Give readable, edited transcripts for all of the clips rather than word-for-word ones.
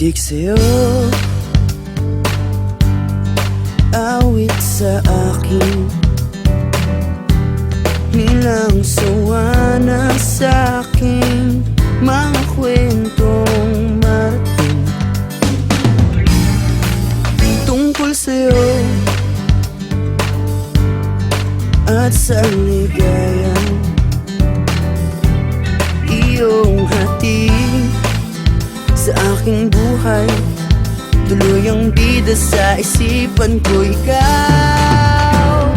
Titig sa'yo, awit sa akin, nilang sawa na sa'king mga kwentong marating tungkol sa'yo at sa ligayang iyong hatid sa aking buhay. Tuluyang bida sa isipan ko ikaw,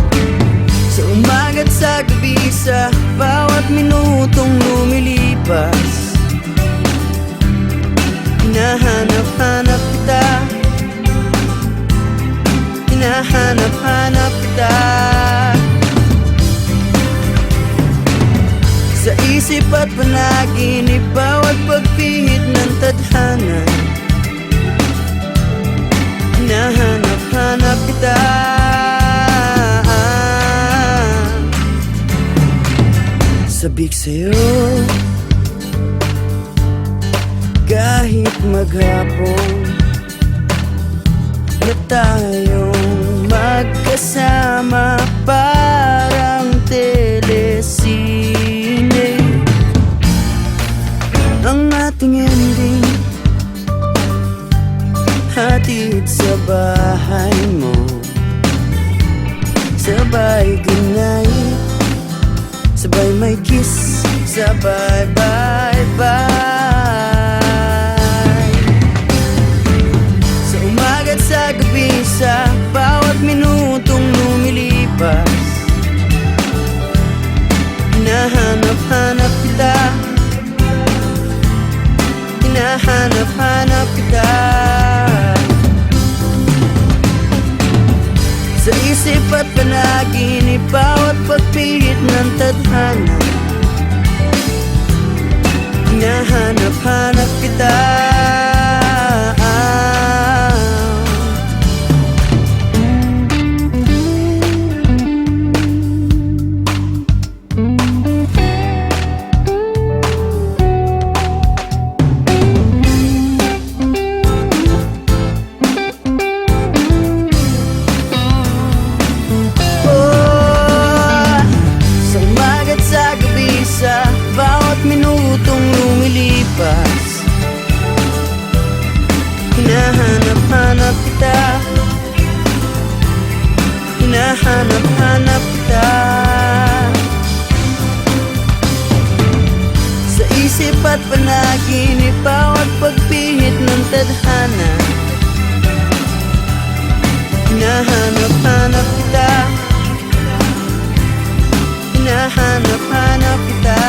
sa umaga't sa gabi, sa bawat minutong lumilipas. Hinahanap-hanap kita, hinahanap-hanap kita, sa isip at panaginip, bawat pagpihit ng tadhana. Hinahanap-hanap kita, sabik sa'yo kahit maghapon na tayong magkasama, parang telesine ang ating ending. Hatid sa bahay mo, sabay goodnight, sabay may kiss, sabay bye-bye. Sa umaga't sa gabi, sa bawat minutong lumilipas. Hinahanap-hanap kita, hinahanap-hanap kita, sa isip at panaginip, bawat pagpihit ng tadhana. Hinahanap-hanap kita, sa bawat minutong lumilipas. Hinahanap-hanap kita, hinahanap-hanap kita, sa isip at panaginip, bawat pagpihit ng tadhana. Hinahanap-hanap kita, hinahanap-hanap kita,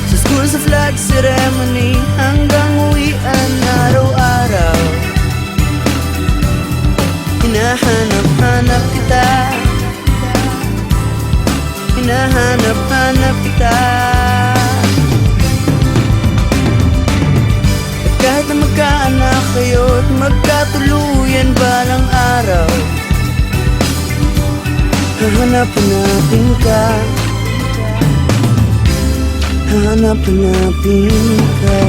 sa school, sa flag ceremony, hanggang uwian araw-araw. Hinahanap-hanap kita, hinahanap-hanap kita, at kahit na magkaanak kayo't magkatuluyan balang araw, hahanap-hanapin ka, hahanap-hanapin ka.